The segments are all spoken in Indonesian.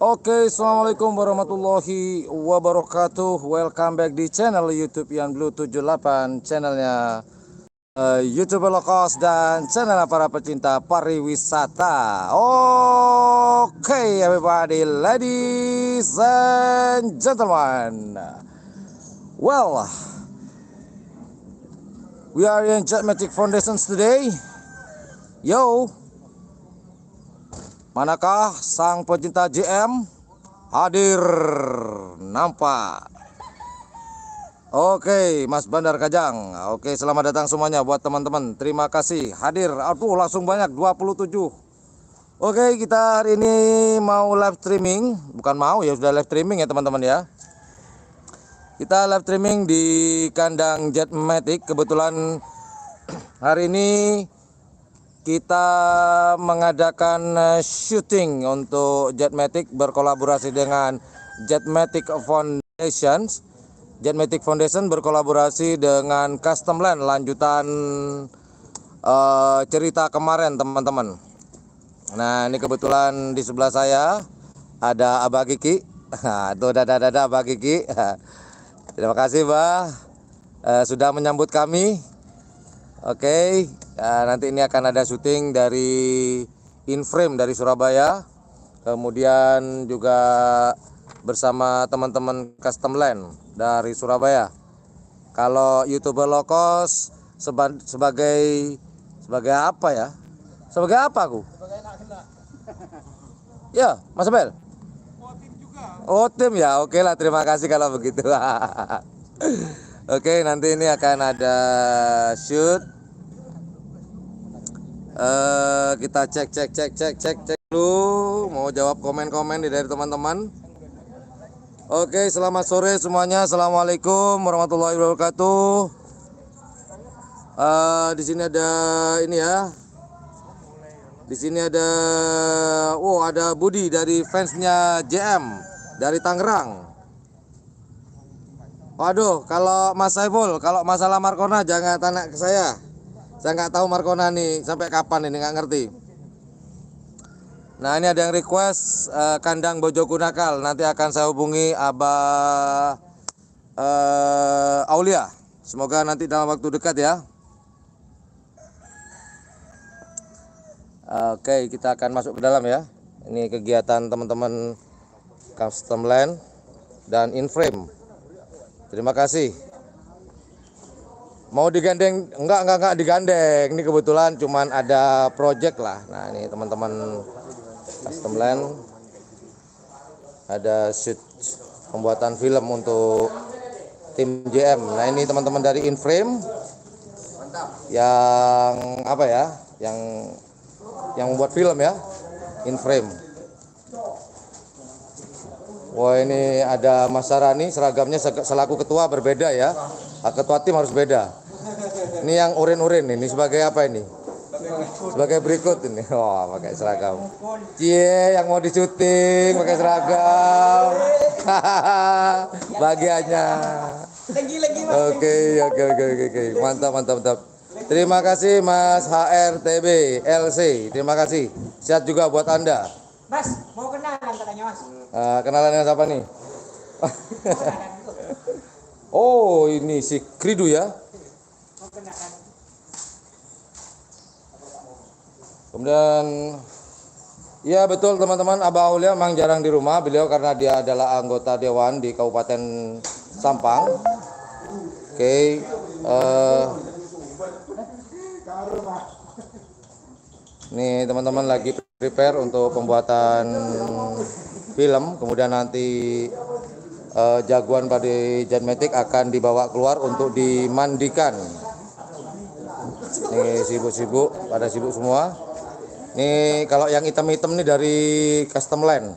Oke, assalamualaikum warahmatullahi wabarakatuh. Welcome back di channel YouTube Yan Blue 78, channelnya YouTuber Lokos dan channel para pecinta pariwisata. Oke, everybody, ladies and gentlemen. Well, we are in Jetmatic Foundations today. Yo, manakah sang pecinta JM? Hadir, nampak. Oke, Mas Bandar Kajang. Oke, selamat datang semuanya buat teman-teman. Terima kasih hadir. Aduh, langsung banyak 27. Oke, kita hari ini mau live streaming. Bukan mau ya, sudah live streaming ya teman-teman ya. Kita live streaming di kandang Jetmatic. Kebetulan hari ini kita mengadakan syuting untuk Jetmatic berkolaborasi dengan Jetmatic Foundations. Jetmatic Foundation berkolaborasi dengan Custom Land, lanjutan cerita kemarin teman-teman. Nah, ini kebetulan di sebelah saya ada Abah Kiki. Tuh dada Abah Kiki. Terima kasih Bah, sudah menyambut kami. Oke, nanti ini akan ada syuting dari Inframe dari Surabaya, kemudian juga bersama teman-teman Custom Land dari Surabaya. Kalau YouTuber Lokos sebagai apa ya? Sebagai apa aku? Ya, Mas Abel. Oh, tim ya. Oke lah, terima kasih kalau begitu. Oke, nanti ini akan ada shoot. Kita cek dulu. Mau jawab komen-komen dari teman-teman. Oke, selamat sore semuanya. Assalamualaikum warahmatullahi wabarakatuh. Di sini ada ini ya. Di sini ada, ada Budi dari fansnya JM dari Tangerang. Waduh, kalau Mas Saiful, kalau masalah Markona jangan tanya ke saya. Saya nggak tahu Markona nih sampai kapan ini, nggak ngerti. Nah, ini ada yang request kandang Bojo Kunakal. Nanti akan saya hubungi Abah Aulia. Semoga nanti dalam waktu dekat ya. Oke, kita akan masuk ke dalam ya. Ini kegiatan teman-teman Custom Land dan Inframe. Terima kasih. Mau digandeng? Enggak digandeng. Ini kebetulan cuman ada project lah. Nah, ini teman-teman Custom Land ada shoot pembuatan film untuk tim JM. Nah, ini teman-teman dari Inframe yang apa ya? Yang membuat film ya, Inframe. Wah, ini ada Mas Sarani, seragamnya selaku ketua berbeda ya. Ketua tim harus beda. Ini yang urin-urin ini sebagai apa ini? Sebagai berikut ini. Wah, pakai seragam. Cie, yang mau disyuting pakai seragam. Bagiannya. Oke. Mantap. Terima kasih Mas HRTB LC. Terima kasih. Sehat juga buat Anda. Mas, mau kenalan katanya Mas. Kenalan dengan siapa nih? Oh, ini si Kridu ya. Kemudian, ya betul teman-teman, Abah Aulia memang jarang di rumah. Beliau karena dia adalah anggota dewan di Kabupaten Sampang. Oke. Nih teman-teman lagi prepare untuk pembuatan film. Kemudian nanti jagoan pada Jetmatic akan dibawa keluar untuk dimandikan. Nih sibuk pada sibuk semua. Nih kalau yang hitam-hitam nih dari Custom Land.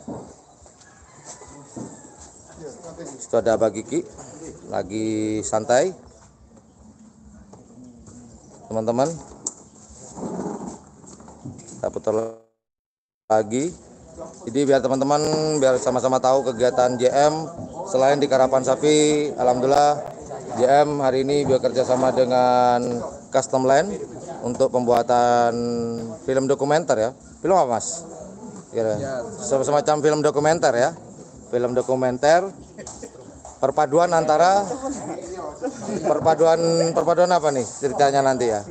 Itu ada Abah Kiki lagi santai. Teman-teman, kita putar lagi. Jadi biar teman-teman biar sama-sama tahu kegiatan JM selain di Karapan Sapi. Alhamdulillah JM hari ini bekerja sama dengan Custom Land untuk pembuatan film dokumenter ya. Film apa Mas? Semacam film dokumenter ya. Film dokumenter perpaduan apa nih ceritanya nanti ya?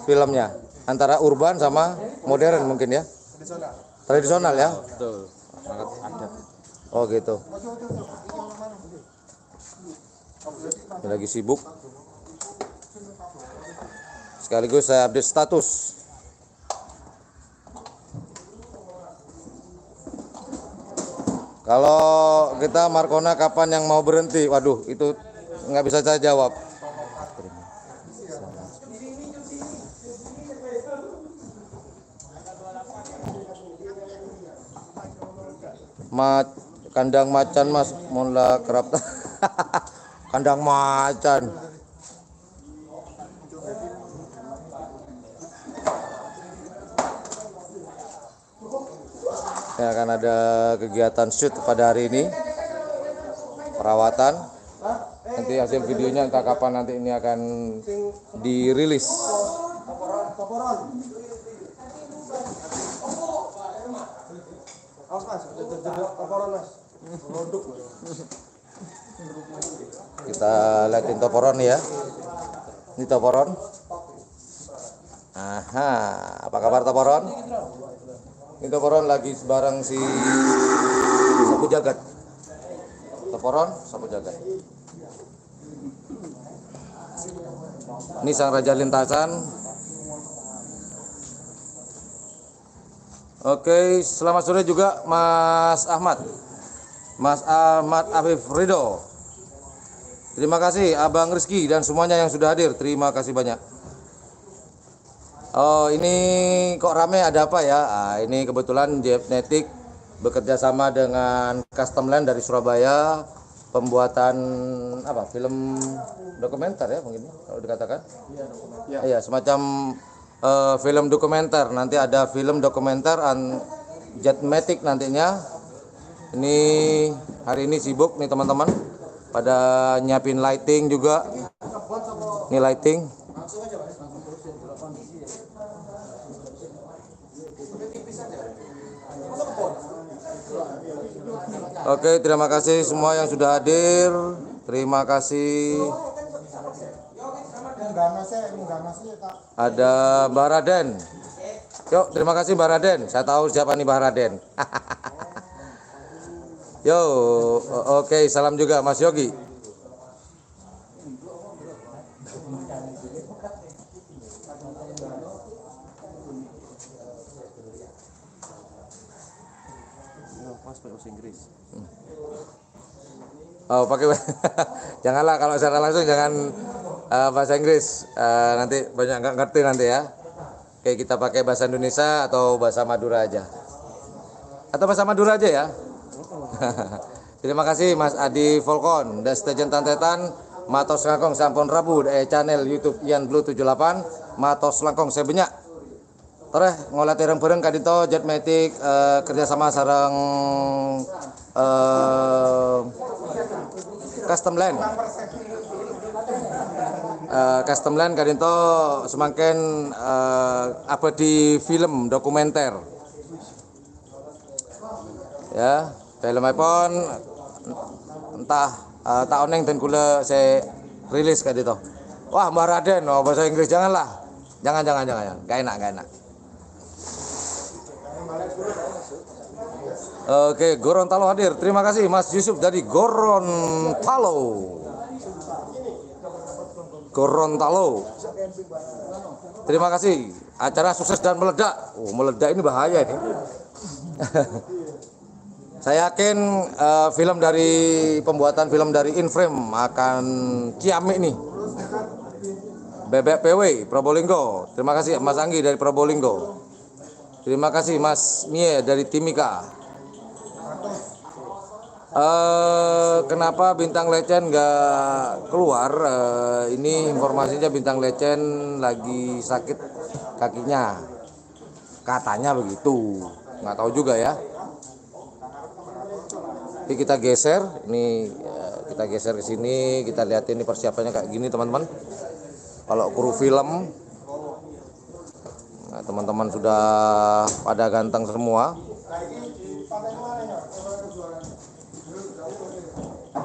Filmnya antara urban sama modern mungkin ya. Tradisional ya. Betul. Sangat adat. Oh gitu. Ini lagi sibuk. Sekaligus saya update status. Kalau kita Markona kapan yang mau berhenti? Waduh, itu nggak bisa saya jawab. Kandang macan mas, mula kerap. Kandang macan. Ya, akan ada kegiatan shoot pada hari ini, perawatan. Nanti hasil videonya entah kapan nanti ini akan dirilis. Kita liatin toporon ya. Ini toporon. Aha, apa kabar toporon? Ini toporon lagi bareng si sapu jagat. Toporon, sapu jagat. Ini sang raja lintasan. Oke, selamat sore juga Mas Ahmad. Mas Ahmad Afif Ridho. Terima kasih Abang Rizky dan semuanya yang sudah hadir. Terima kasih banyak. Oh, ini kok rame, ada apa ya? Ini kebetulan Jetmatic bekerja sama dengan Custom Land dari Surabaya, pembuatan apa? Film dokumenter ya mungkin kalau dikatakan. Iya, semacam film dokumenter. Nanti ada film dokumenter Jetmatic nantinya. Ini hari ini sibuk nih teman-teman. Pada nyiapin lighting juga. Ini lighting. Oke, terima kasih semua yang sudah hadir. Terima kasih. Ada Mbak Raden. Yuk, terima kasih Mbak Raden. Saya tahu siapa nih Mbak Raden. Yo, oke, salam juga Mas Yogi. Oh, pakai janganlah kalau secara langsung jangan bahasa Inggris, nanti banyak nggak ngerti nanti ya. Oke, kita pakai bahasa Indonesia atau bahasa Madura aja, atau bahasa Madura aja ya. Terima kasih Mas Adi Volkon dan Stejen Tantetan Matos Langkong sampun Rabu channel YouTube Ian Blue 78 Matos Langkong saya banyak. Terus ngolah tereng-pereng kadito Jetmatic kerjasama sareng Custom Land. Custom Land kadito semakin apa di film dokumenter. Ya, film iPhone entah tahun yang dan kula saya rilis kadito. Wah, Mbak Raden, oh, bahasa Inggris janganlah. Jangan. Gak enak. Oke, Gorontalo hadir. Terima kasih Mas Yusuf dari Gorontalo. Terima kasih. Acara sukses dan meledak. Oh, meledak ini bahaya nih. Saya yakin pembuatan film dari Inframe akan ciamik nih. Bebek PW Probolinggo. Terima kasih Mas Anggi dari Probolinggo. Terima kasih Mas Mie dari Timika. Kenapa Bintang Legend nggak keluar? Ini informasinya Bintang Legend lagi sakit kakinya, katanya begitu. Nggak tahu juga ya. Jadi kita geser, ini kita geser ke sini, kita lihat ini persiapannya kayak gini teman-teman. Kalau kru film, nah, teman-teman sudah pada ganteng semua.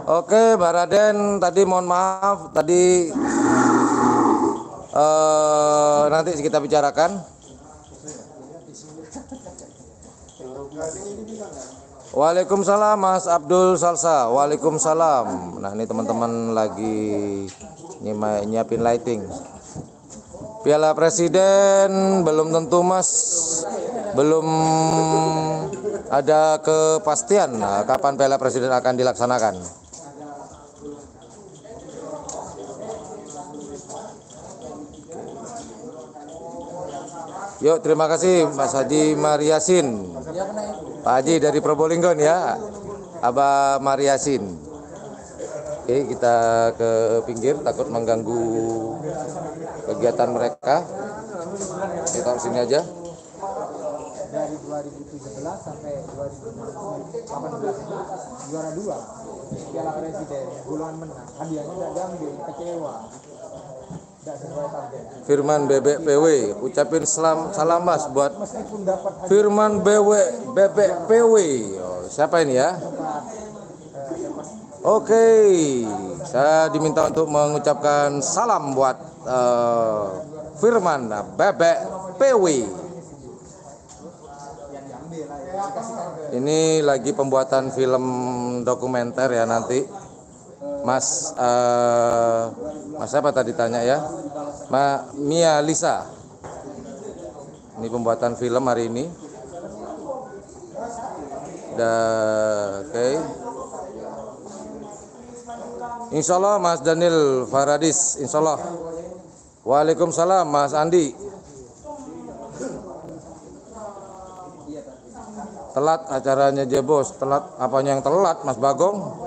Oke, Mbak Raden, tadi mohon maaf, tadi nanti kita bicarakan. Waalaikumsalam Mas Abdul Salsa. Waalaikumsalam. Nah, ini teman-teman lagi nyiapin lighting. Piala Presiden belum tentu Mas, belum ada kepastian kapan Piala Presiden akan dilaksanakan. Yuk, terima kasih Mas Haji Mariasin. Pak Haji dari Probolinggo ya, Abah Mariasin. Oke, kita ke pinggir, takut mengganggu kegiatan mereka. Kita taruh sini aja. Dari 2017 sampai 2018 juara 2 Piala Presiden, bulan menang. Hadiahnya tidak diambil, kecewa. Tidak sesuai target. Firman Bebek PW, ucapin salam Mas buat Meskipun dapat Firman Bebek PW. Oh, siapa ini ya? Oke, saya diminta untuk mengucapkan salam buat Firman Bebek PW. Ini lagi pembuatan film dokumenter ya nanti. Mas apa tadi tanya ya? Mia Lisa. Ini pembuatan film hari ini. Oke. Insya Allah Mas Daniel Faradis, Insya Allah. Waalaikumsalam Mas Andi. Telat acaranya Jebos, telat apanya yang telat Mas Bagong?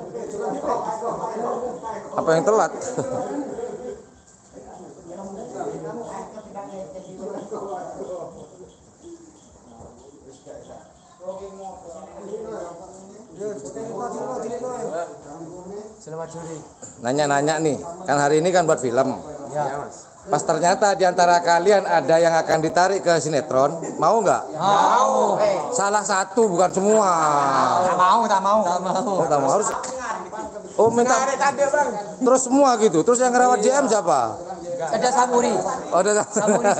Apa yang telat? Nanya-nanya nih, kan hari ini kan buat film. ya. Pas ternyata di antara kalian ada yang akan ditarik ke sinetron, mau nggak? Mau. Salah satu, bukan semua. Tak mau. Oh, tak mau harus. Oh, minta. Terus semua gitu. Terus yang ngerawat JM siapa? Ada Samuri. Oh, ada. Samuri.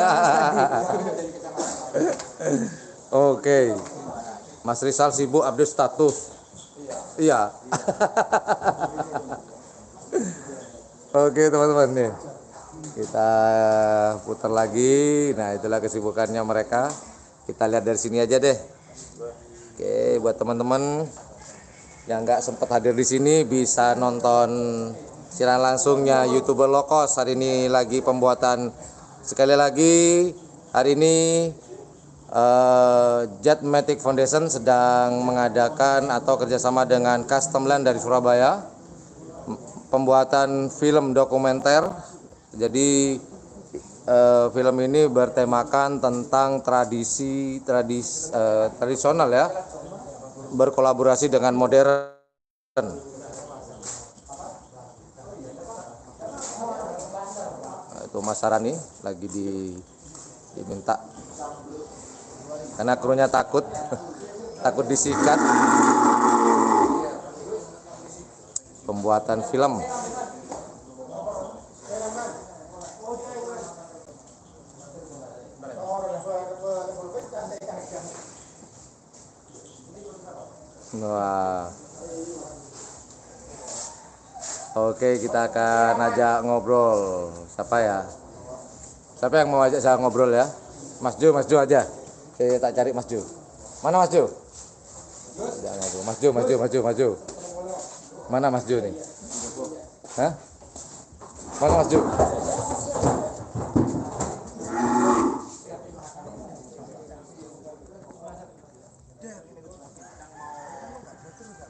Oke. Mas Rizal sibuk update status. Iya. Oke, teman-teman nih. Kita putar lagi. Nah, itulah kesibukannya mereka. Kita lihat dari sini aja deh. Oke, buat teman-teman yang nggak sempat hadir di sini bisa nonton siaran langsungnya YouTuber Lokos. Hari ini lagi pembuatan, sekali lagi hari ini Jetmatic Foundation sedang mengadakan atau kerjasama dengan Custom Land dari Surabaya pembuatan film dokumenter. Jadi film ini bertemakan tentang tradisional ya, berkolaborasi dengan modern. Nah, itu Mas Sarani lagi diminta karena krunya takut takut disikat. Pembuatan film. Wah. Oke, kita akan ajak ngobrol. Siapa ya? Siapa yang mau ajak saya ngobrol ya? Mas Jo aja. Oke, tak cari Mas Jo. Mana Mas Jo? Mas Jo. Mana Mas Jo nih? Hah? Mana Mas Jo?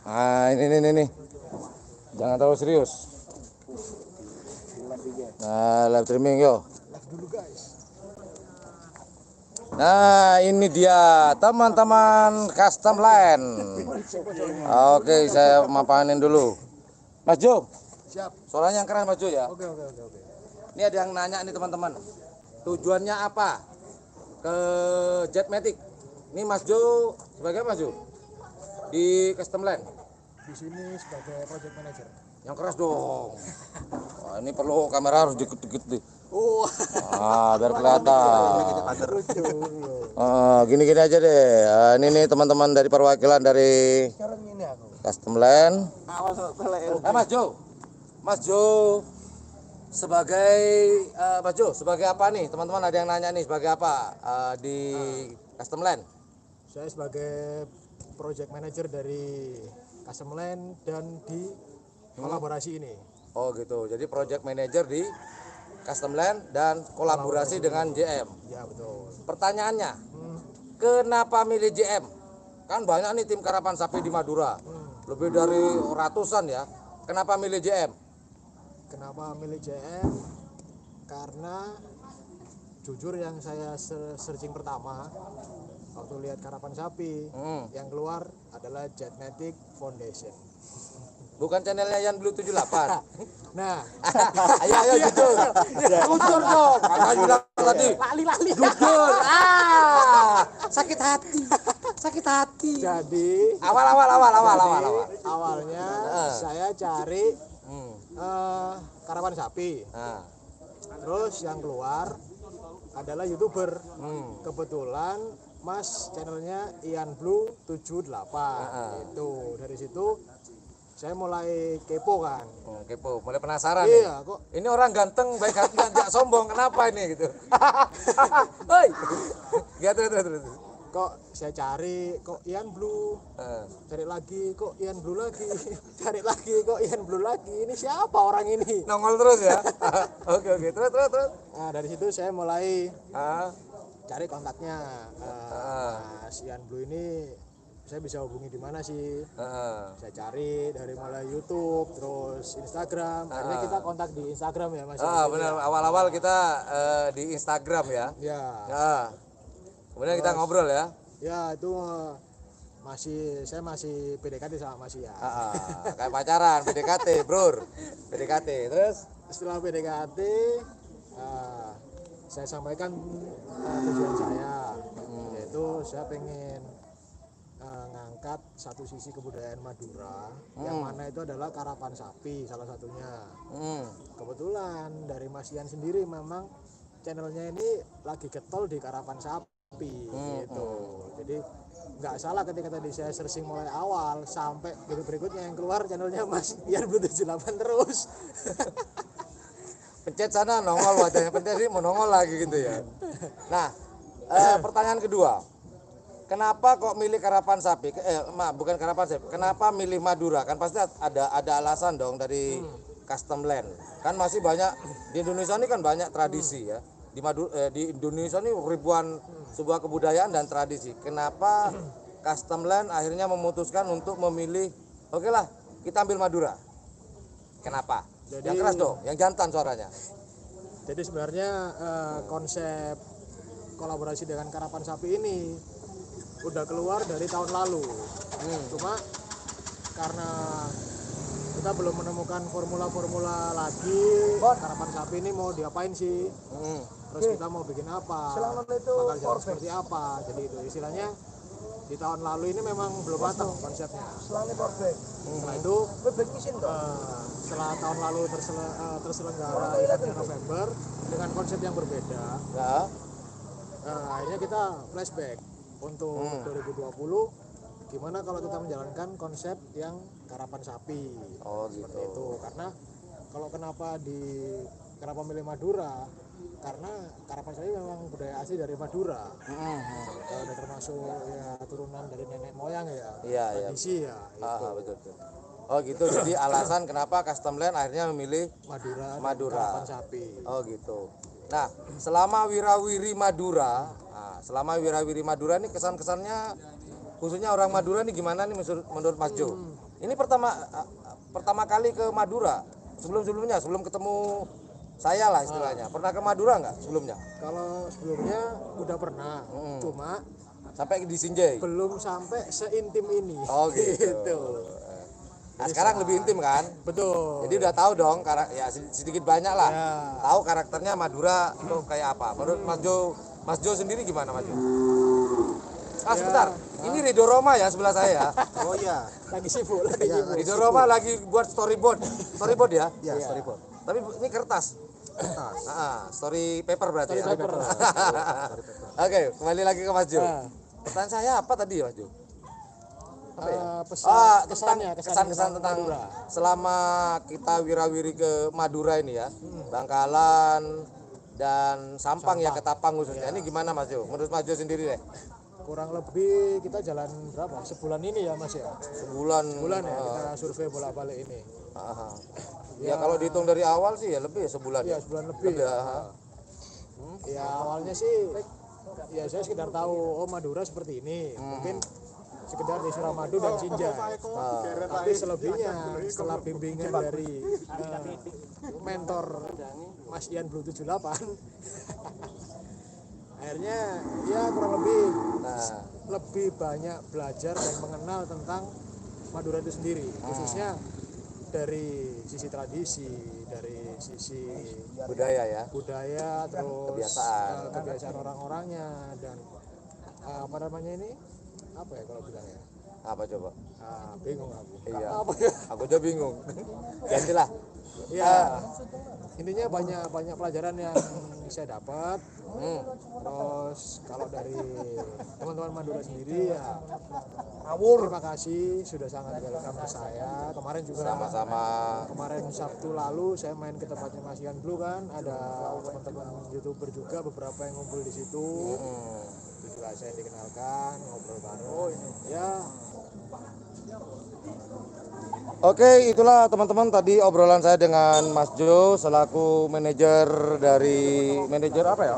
Ah, ini. Jangan terlalu serius. Nah, live streaming yo. Nah, ini dia teman-teman Custom Land. Oke, saya mapanin dulu. Mas Jo. Siap. Suaranya yang keras Mas Jo ya. Oke. Ini ada yang nanya nih teman-teman. Tujuannya apa? Ke Jetmatic. Ini Mas Jo sebagai Mas Jo di Custom Land. di sini sebagai project manager. Yang keras dong. Wah, ini perlu kamera harus dikit-dikit nih. Oh, Biar kelihatan. Gini-gini aja deh. Ini nih teman-teman dari perwakilan dari sekarang ini aku. Custom Land. Mas Mas Jo, sebagai Mas Jo, sebagai apa nih? Teman-teman ada yang nanya nih sebagai apa di Custom Land? Saya sebagai project manager dari Custom Land dan di kolaborasi ini. Oh gitu. Jadi project manager di Custom Land dan kolaborasi dengan JM. Ya betul. Pertanyaannya, kenapa milih JM? Kan banyak nih tim karapan sapi di Madura. Lebih dari ratusan ya. Kenapa milih JM? Kenapa milih JM? Karena jujur yang saya searching pertama waktu lihat karapan sapi yang keluar adalah Jetmatic Foundation. Bukan channelnya Yan Blue 78. Nah, ayo jujur. Jujur dong. Kakak bilang tadi. lali. Jujur. Sakit hati. Sakit hati. Jadi awalnya saya cari karapan sapi. Terus yang keluar adalah YouTuber. Kebetulan Mas channelnya Ian Blue 78. Itu dari situ saya mulai kepo kan. Kepo, mulai penasaran. Iya, nih. kok Ini orang ganteng, baik hati, tidak sombong. Kenapa ini gitu? Hoi. Terus. kok saya cari kok Ian Blue. Cari lagi kok Ian Blue lagi. Cari lagi kok Ian Blue lagi. Ini siapa orang ini? Nongol terus ya. Oke. Terus. Nah, dari situ saya mulai Ah. cari kontaknya. Mas Ian Blue ini saya bisa hubungi di mana sih? Saya cari dari mulai YouTube, terus Instagram. Akhirnya kita kontak di Instagram ya, Mas. Benar. Awal-awal kita di Instagram ya. Ya. Kemudian kita ngobrol ya. Ya, itu saya masih PDKT sama Mas Ian. Kayak pacaran, PDKT, bro. PDKT. Terus Setelah PDKT, saya sampaikan tujuan saya, yaitu saya pengen ngangkat satu sisi kebudayaan Madura, yang mana itu adalah karapan sapi salah satunya. Kebetulan dari Mas Ian sendiri memang channelnya ini lagi getol di karapan sapi gitu. Jadi nggak salah ketika tadi saya searching mulai awal sampai berikutnya yang keluar channelnya Mas Ian Blue 78 terus. pencet sana nongol wajahnya, pencet sini mau nongol lagi gitu ya. Nah, pertanyaan kedua. Kenapa kok milih karapan sapi? Bukan karapan sapi. Kenapa milih Madura? Kan pasti ada alasan dong dari Custom Land. Kan masih banyak di Indonesia ini kan banyak tradisi ya. Di Indonesia ini ribuan sebuah kebudayaan dan tradisi. Kenapa Custom Land akhirnya memutuskan untuk memilih, oke lah, kita ambil Madura. Kenapa? Jadi, yang keras dong, yang jantan suaranya. Jadi sebenarnya konsep kolaborasi dengan karapan sapi ini udah keluar dari tahun lalu. Cuma karena kita belum menemukan formula lagi karapan sapi ini mau diapain sih, terus kita mau bikin apa, bakal jalan seperti apa. Jadi itu istilahnya di tahun lalu ini memang belum matang konsepnya. Setelah itu setelah tahun lalu terselenggara eventnya November dengan konsep yang berbeda, akhirnya kita flashback untuk 2020, gimana kalau kita menjalankan konsep yang karapan sapi. Seperti itu. Karena kalau kenapa milih Madura, karena karapan sapi memang budaya asli dari Madura. Dan termasuk ya turunan dari nenek moyang ya. Tradisi ya. Betul. Oh gitu. Jadi alasan kenapa Custom Land akhirnya memilih Madura. Karapan sapi. Oh gitu. Nah, selama wirawiri Madura ini kesan-kesannya khususnya orang Madura nih gimana nih menurut Mas Jo? Ini pertama kali ke Madura. Sebelum ketemu saya lah istilahnya. Pernah ke Madura nggak sebelumnya? Kalau sebelumnya udah pernah, cuma sampai di Sinjai. Belum sampai seintim ini. Oh gitu. Nah, sekarang lebih intim kan? Betul. Jadi udah tahu dong, ya sedikit banyak lah. Ya. Tahu karakternya Madura itu kayak apa. Menurut Mas Jo sendiri gimana Mas Jo? Sebentar. Ini Ridho Roma ya sebelah saya. Oh iya. Lagi sibuk, lagi sibuk. Ridho Roma lagi buat storyboard. Storyboard ya? Iya, storyboard. Tapi ini kertas. Kertas. Story paper berarti ya. Story paper. Oke, kembali lagi ke Mas Jo. Nah. Pertanyaan saya apa tadi Mas Jo? Apa ya? Kesan-kesan tentang Madura. selama kita wirawiri ke Madura ini ya, Bangkalan dan Sampang ya, Ketapang khususnya. Ini gimana Mas Jo? Menurut Mas Jo sendiri deh. Kurang lebih kita jalan berapa? Sebulan ini ya Mas ya? Sebulan. Sebulan ya kita survei bolak-balik ini. Ya kalau dihitung dari awal sih ya lebih ya sebulan. Iya, sebulan lebih. Ya. Ya awalnya sih ya saya sekedar tahu oh Madura seperti ini. Mungkin sekedar di Suramadu dan Sinjai. Tapi selebihnya setelah bimbingan dari mentor Mas Ian Blue 78 akhirnya ya kurang lebih banyak belajar dan mengenal tentang Madura itu sendiri, khususnya dari sisi tradisi, dari sisi Budaya ya. terus kebiasaan orang-orangnya dan apa namanya ini apa ya kalau bilangnya Apa coba? bingung aku. Iya. Apa ya? Aku aja bingung. Gantilah. Ya intinya banyak pelajaran yang saya dapat. Terus kalau dari teman-teman Madura sendiri ya terima kasih sudah sangat welcome ke saya. Kemarin juga Sama-sama. kemarin Sabtu lalu saya main ke tempatnya Mas Ian Blue kan, ada teman-teman YouTuber juga beberapa yang ngumpul di situ. Itu juga saya dikenalkan, ngobrol bareng. Ya Oke, itulah teman-teman tadi obrolan saya dengan Mas Jo selaku manajer apa ya?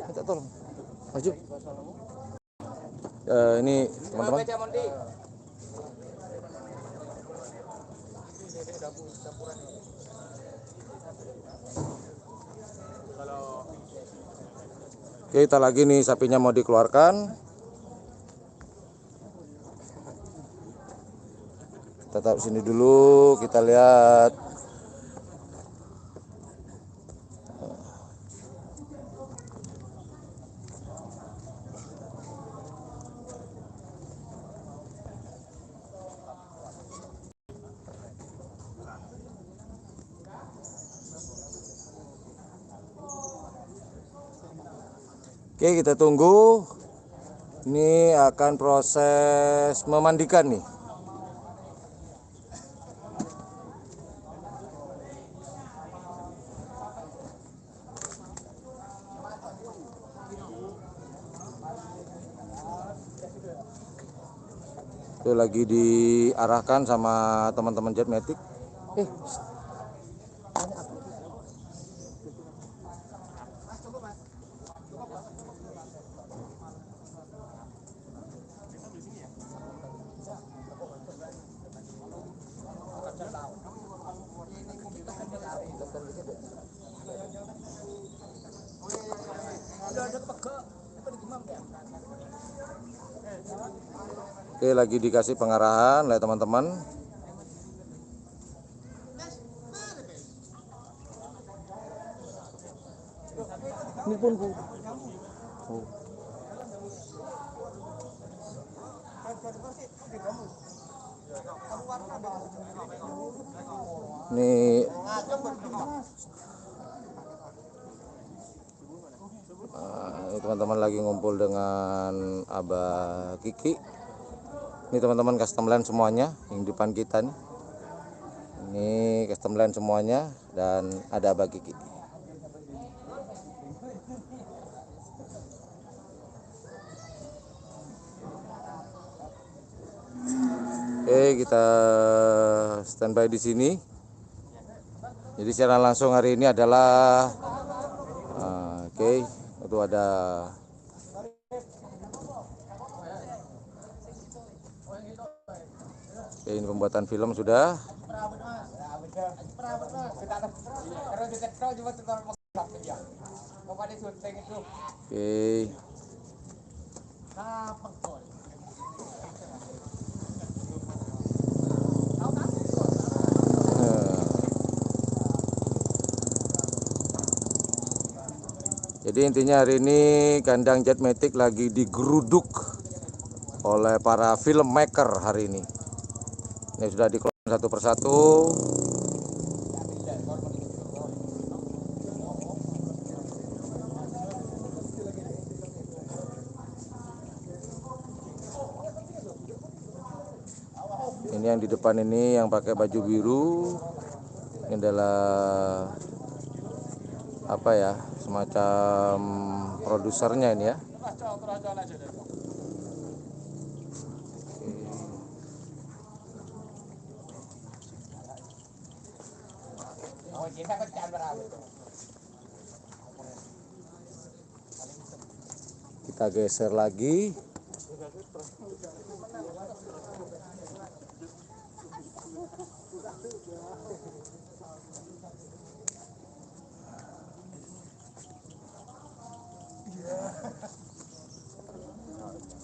Minta tolong. Mas Jo. Ini teman-teman. Oke, kita lagi nih sapinya mau dikeluarkan. Kita taruh sini dulu, kita lihat. Oke, kita tunggu. Ini akan proses memandikan nih. Itu lagi diarahkan sama teman-teman Jetmatic. Oke, lagi dikasih pengarahan oleh teman-teman. Ini pun Bu. Ini ini teman-teman lagi ngumpul dengan Abah Kiki. Ini teman-teman custom line semuanya yang di depan kita nih. Ini custom line semuanya dan ada Abah Kiki. Oke, kita standby di sini. Jadi secara langsung hari ini adalah itu ada ini pembuatan film sudah. Oke. Jadi intinya hari ini kandang Jetmatic lagi digeruduk oleh para filmmaker hari ini. Ini sudah dikeluarkan satu persatu. Ini yang di depan ini yang pakai baju biru. Ini adalah apa ya, semacam produsernya ini ya. Kita geser lagi.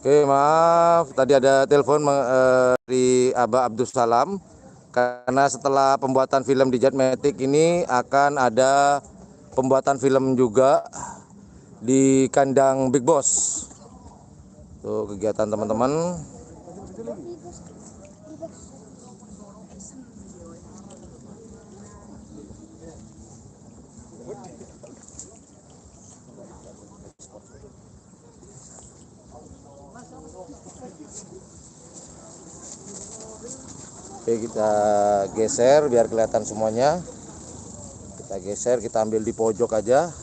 Oke, maaf tadi ada telepon dari Abah Abdul Salam, karena setelah pembuatan film di Jetmatic ini akan ada pembuatan film juga di kandang Big Boss. Tuh kegiatan teman-teman. Oke, kita geser biar kelihatan semuanya. Kita geser, kita ambil di pojok aja.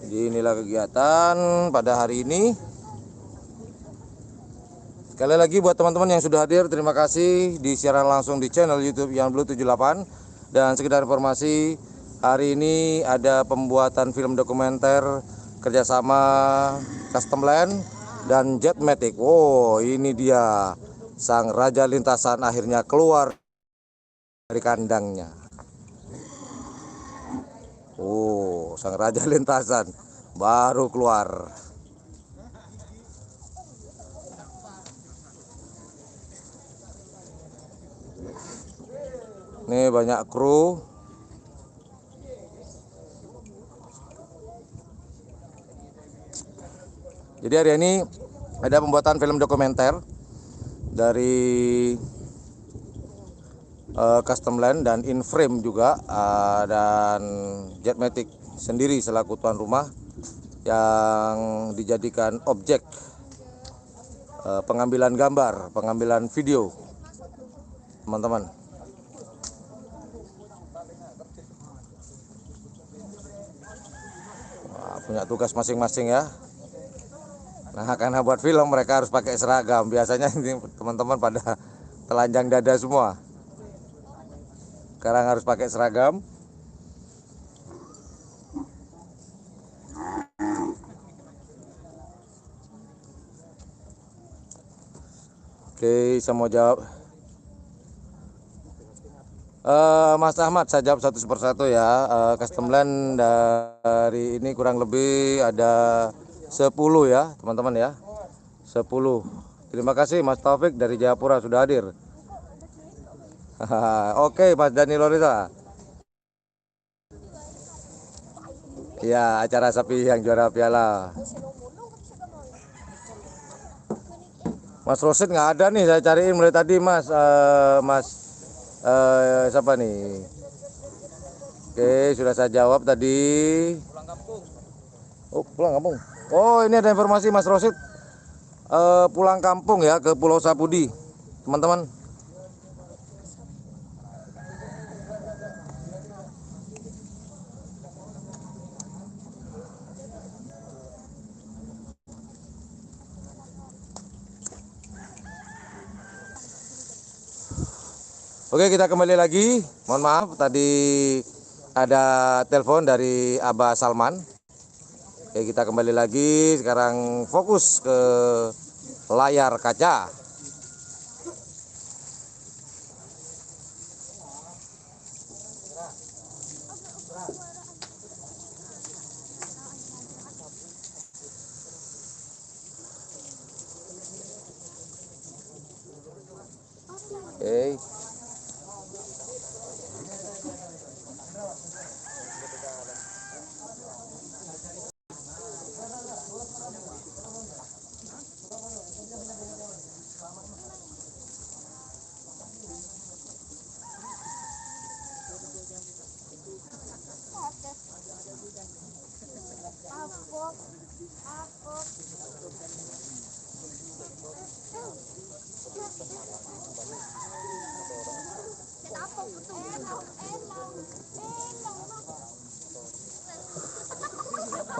Jadi inilah kegiatan pada hari ini. Sekali lagi buat teman-teman yang sudah hadir, terima kasih di siaran langsung di channel YouTube Yang Blue 78. Dan sekedar informasi, hari ini ada pembuatan film dokumenter kerjasama Custom Land dan Jetmatic. Oh, ini dia sang raja lintasan akhirnya keluar dari kandangnya. Oh, sang raja lintasan baru keluar. Ini banyak kru. Jadi hari ini ada pembuatan film dokumenter dari Custom Land dan Inframe juga, dan Jetmatic sendiri selaku tuan rumah yang dijadikan objek pengambilan gambar, pengambilan video, teman-teman. Punya tugas masing-masing ya. Nah, karena buat film mereka harus pakai seragam. Biasanya ini teman-teman pada telanjang dada semua. Sekarang harus pakai seragam. Oke, saya mau jawab. Mas Ahmad, saya jawab satu persatu ya. Custom Land dari ini kurang lebih ada 10 ya, teman-teman ya. 10. Terima kasih Mas Taufik dari Jayapura sudah hadir. Oke, Mas Dani Lorita. Ya, acara sapi yang juara piala. Mas Rosid nggak ada nih, saya cariin mulai tadi Mas. Siapa nih? Oke, sudah saya jawab tadi. Pulang kampung. Oh, pulang kampung. Oh, ini ada informasi Mas Rosid. Pulang kampung ya ke Pulau Sapudi, teman-teman. Oke, kita kembali lagi. Mohon maaf tadi ada telepon dari Abah Salman. Oke, kita kembali lagi. Sekarang fokus ke layar kaca. Oke.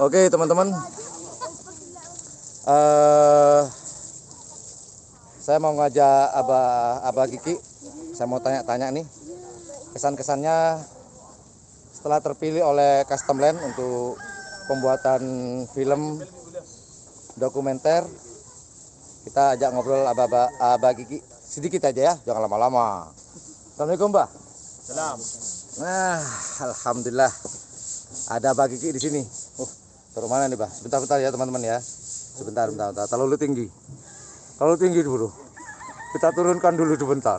Oke teman-teman, saya mau ngajak Abah Kiki. Saya mau tanya-tanya nih kesan-kesannya setelah terpilih oleh Custom Land untuk pembuatan film dokumenter. Kita ajak ngobrol Abah Kiki sedikit aja ya, jangan lama-lama. Assalamualaikum Mbah. Salam. Nah, alhamdulillah ada Abah Kiki di sini. Taruh mana nih, Bah? Sebentar ya, teman-teman ya. Sebentar. Terlalu tinggi. Terlalu tinggi dulu. Kita turunkan dulu sebentar.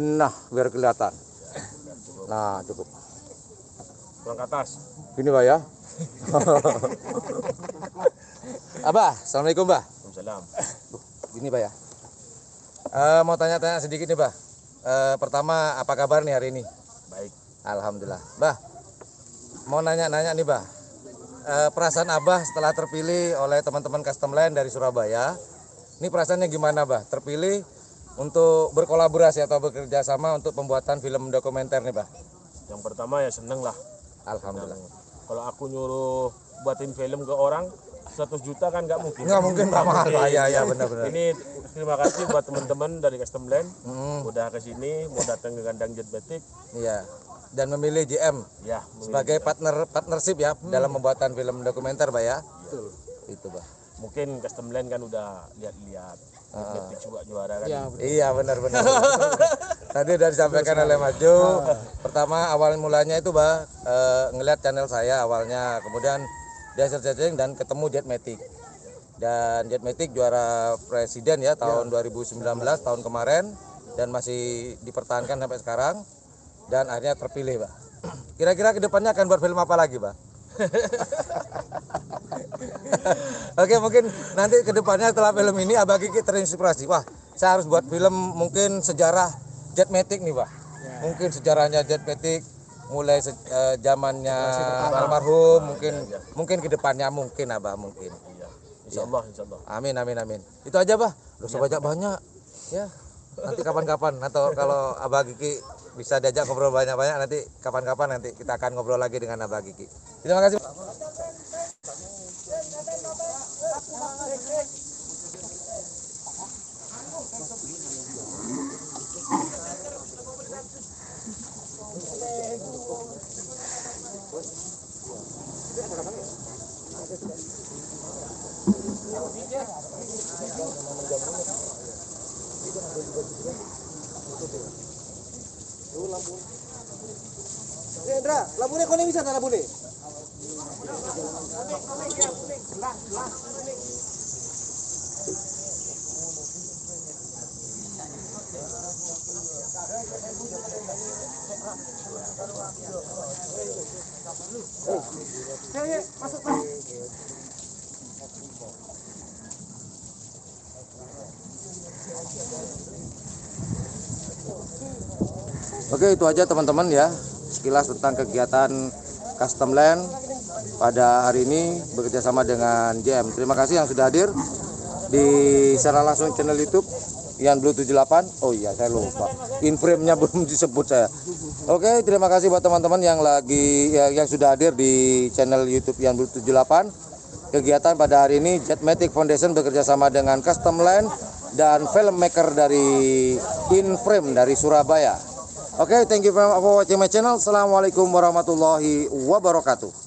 Nah, biar kelihatan. Nah, cukup. Pulang ke atas. Gini, Bah ya. Abah, assalamualaikum, Bah. Waalaikumsalam. Gini, Bah ya. Mau tanya-tanya sedikit nih, Bah. Pertama, apa kabar nih hari ini? Baik. Alhamdulillah. Bah, mau nanya-nanya nih, Bah. Perasaan Abah setelah terpilih oleh teman-teman Custom Land dari Surabaya, ini perasaannya gimana, Bah? Terpilih untuk berkolaborasi atau bekerja sama untuk pembuatan film dokumenter nih, Bah? Yang pertama ya seneng lah. Alhamdulillah. Kalau aku nyuruh buatin film ke orang 100 juta kan nggak mungkin. Nggak mungkin, Pak, mahal, Pak. Ya, benar-benar. Ini terima kasih buat teman-teman dari Custom Land. Udah kesini, mau datang ke kandang Jet Batik. Iya. Dan memilih JM Ya, sebagai partnership ya dalam pembuatan film dokumenter, Bah ya. betul. Itu, Bah. Mungkin Custom Land kan udah lihat-lihat. Jet Batik juga juara kan. Iya, benar-benar. Tadi udah disampaikan oleh Mas Jo. Pertama awal mulanya itu, Bah, ngelihat channel saya awalnya, kemudian dia searching dan ketemu Jetmatic. Dan Jetmatic juara presiden ya tahun 2019 tahun kemarin dan masih dipertahankan sampai sekarang dan akhirnya terpilih, Bah. Kira-kira kedepannya akan buat film apa lagi, Bah? Oke, mungkin nanti kedepannya setelah film ini Abah Kiki terinspirasi. Wah, saya harus buat film mungkin sejarah Jetmatic nih, Bah. Mungkin sejarahnya Jetmatic mulai zamannya almarhum, mungkin kedepannya mungkin, Abah, mungkin. Iya. Insyaallah, insyaallah. Amin. Itu aja, Bah. Udah sebanyak-banyak ya. Nanti kapan-kapan atau kalau Abah Kiki bisa diajak ngobrol banyak-banyak, nanti kapan-kapan nanti kita akan ngobrol lagi dengan Abah Kiki. Terima kasih. Indra, lampunya kau bisa tak lampunya? Masuk, Pak. Oke, itu aja teman-teman ya, sekilas tentang kegiatan Custom Land pada hari ini bekerjasama dengan JM. Terima kasih yang sudah hadir di secara langsung channel YouTube Ian Blue 78. Oh iya, saya lupa, in-frame-nya belum disebut saya. Oke, terima kasih buat teman-teman yang yang sudah hadir di channel YouTube Ian Blue 78. Kegiatan pada hari ini Jetmatic Foundation bekerjasama dengan Custom Land dan filmmaker dari In-Frame dari Surabaya. Oke, thank you for watching my channel. Assalamualaikum warahmatullahi wabarakatuh.